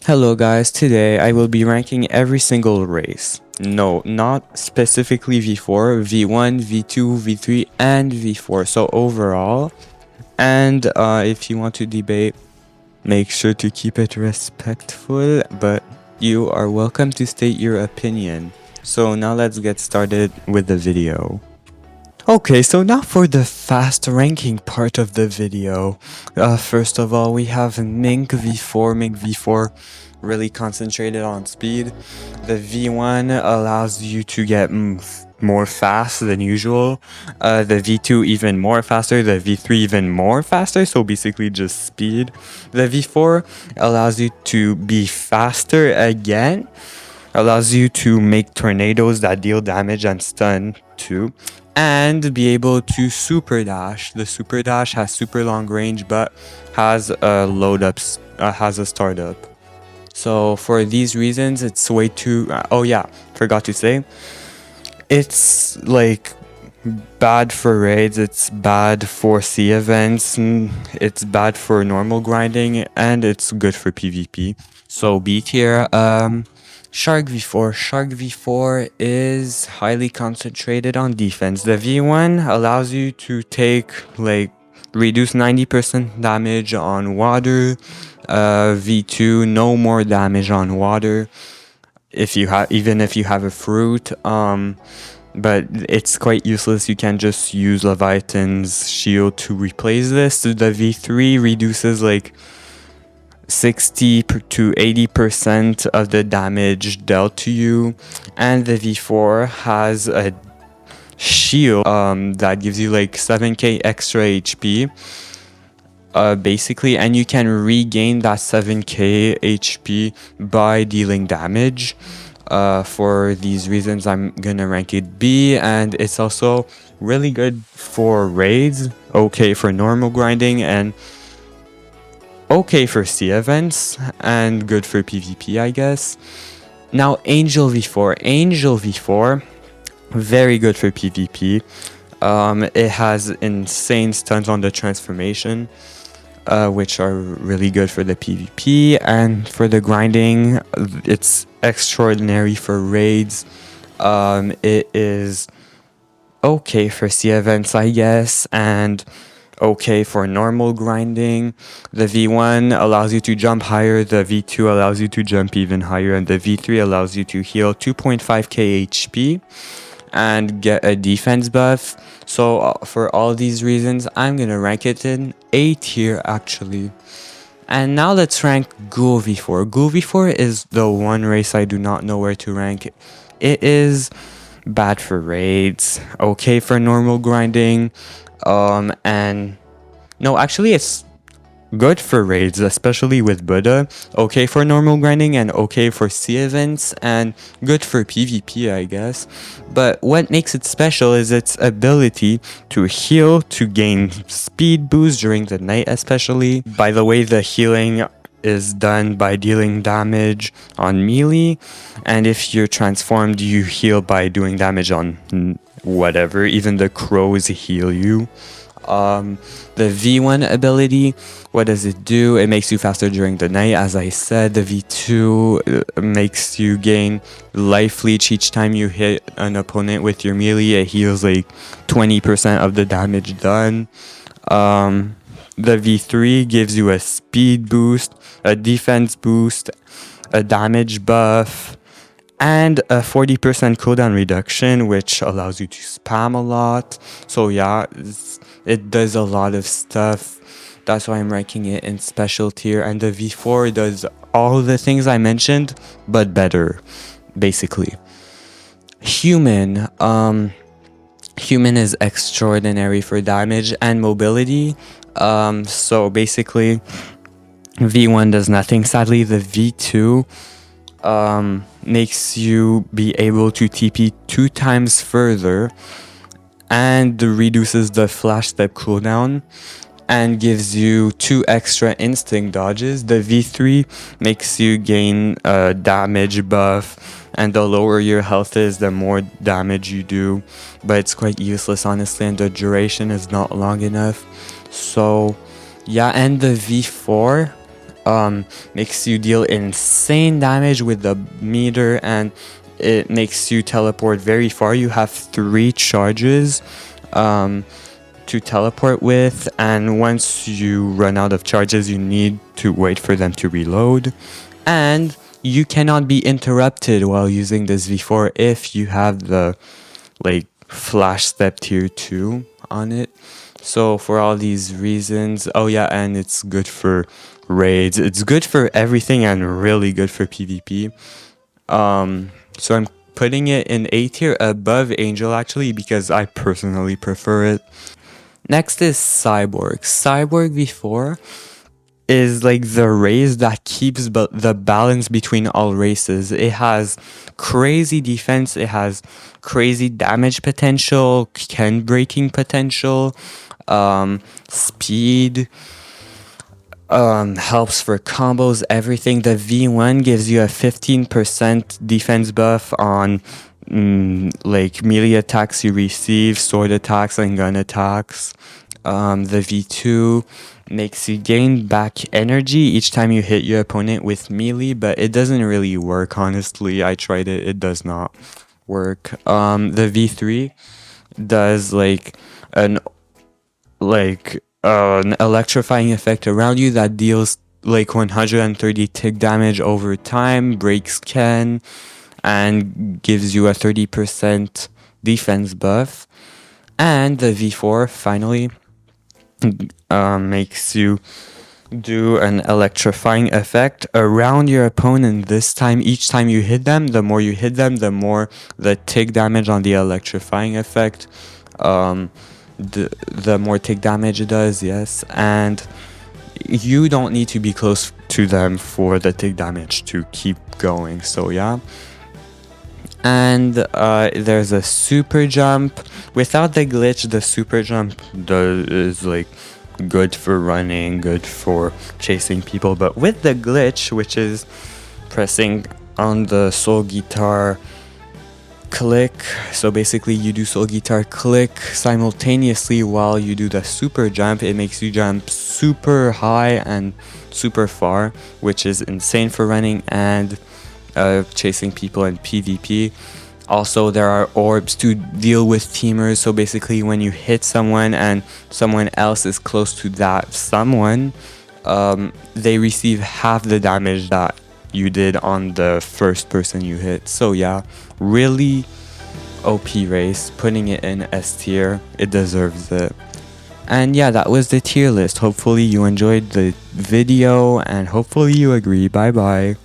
Hello guys, today I will be ranking every single race. No, not specifically V4, V1, V2, V3, and V4. So overall, and if you want to debate, make sure to keep it respectful, but you are welcome to state your opinion. So now let's get started with the video. Okay, so now for the fast ranking part of the video. First of all, we have Mink V4. Mink V4 really concentrated on speed. The V1 allows you to get more fast than usual. The V2 even more faster. The V3 even more faster. So basically just speed. The V4 allows you to be faster again. Allows you to make tornadoes that deal damage and stun too, and be able to super dash. The super dash has super long range but has a load ups, has a startup. So for these reasons, it's way too. Oh yeah, forgot to say, it's like bad for raids, it's bad for C events, it's bad for normal grinding, and it's good for PvP. So B tier, Shark V4. Shark V4 is highly concentrated on defense. The V1 allows you to take reduce 90% damage on water. V2 no more damage on water if you have a fruit. But it's quite useless. You can just use Leviathan's shield to replace this. The V3 reduces 60 to 80% of the damage dealt to you, and the V4 has a shield that gives you 7k extra HP basically, and you can regain that 7k HP by dealing damage. For these reasons, I'm gonna rank it B, and it's also really good for raids, okay for normal grinding, and okay for C events, and good for PvP, I guess. Now, Angel V4. Angel V4, very good for PvP. It has insane stuns on the transformation, which are really good for the PvP, and for the grinding, it's extraordinary for raids. It is okay for C events, I guess, and okay for normal grinding. The V1 allows you to jump higher, the V2 allows you to jump even higher, and the V3 allows you to heal 2.5k HP and get a defense buff. So for all these reasons, I'm gonna rank it in A tier actually. And now let's rank Ghoul V4. Ghoul V4 is the one race I do not know where to rank. It is bad for raids, okay for normal grinding, and no, actually it's good for raids, especially with Buddha, okay for normal grinding, and okay for C events, and good for PvP, I guess. But what makes it special is its ability to heal, to gain speed boost during the night especially. By the way, the healing is done by dealing damage on melee, and if you're transformed, you heal by doing damage on whatever, even the crows heal you. The V1 ability, what does it do? It makes you faster during the night, as I said. The V2 makes you gain life leech each time you hit an opponent with your melee. It heals 20% of the damage done. The V3 gives you a speed boost, a defense boost, a damage buff, and a 40% cooldown reduction, which allows you to spam a lot. So yeah, it does a lot of stuff. That's why I'm ranking it in special tier. And the V4 does all the things I mentioned, but better, basically. Human. Human is extraordinary for damage and mobility. So basically, V1 does nothing. Sadly, the V2 makes you be able to TP 2 times further, and reduces the flash step cooldown, and gives you 2 extra instinct dodges. The V3 makes you gain a damage buff, and the lower your health is, the more damage you do, but it's quite useless honestly, and the duration is not long enough. So yeah, and the V4 makes you deal insane damage with the meter, and it makes you teleport very far. You have 3 charges to teleport with, and once you run out of charges, you need to wait for them to reload. And you cannot be interrupted while using this V4 if you have the like flash step tier 2 on it. So for all these reasons, oh yeah, and it's good for raids, it's good for everything, and really good for PvP. So I'm putting it in A tier above Angel, actually, because I personally prefer it. Next is Cyborg. Cyborg V4 is like the race that keeps the balance between all races. It has crazy defense, it has crazy damage potential, can breaking potential, speed, helps for combos, everything. The V1 gives you a 15% defense buff on like melee attacks you receive, sword attacks, and gun attacks. The V2 makes you gain back energy each time you hit your opponent with melee, but it doesn't really work, honestly. I tried it, it does not work. The V3 does like an electrifying effect around you that deals like 130 tick damage over time, breaks Ken, and gives you a 30% defense buff. And the V4 finally makes you do an electrifying effect around your opponent. This time, each time you hit them, the more you hit them, the more the tick damage on the electrifying effect. The more tick damage it does, yes, and you don't need to be close to them for the tick damage to keep going, so yeah. And there's a super jump. Without the glitch, the super jump is like good for running, good for chasing people, but with the glitch, which is pressing on the soul guitar click, so basically you do soul guitar click simultaneously while you do the super jump, it makes you jump super high and super far, which is insane for running and chasing people in PvP. Also, there are orbs to deal with teamers, so basically when you hit someone and someone else is close to that someone, they receive half the damage that you did on the first person you hit. So yeah, really OP race, putting it in S tier, it deserves it. And yeah, that was the tier list. Hopefully you enjoyed the video and hopefully you agree. Bye bye.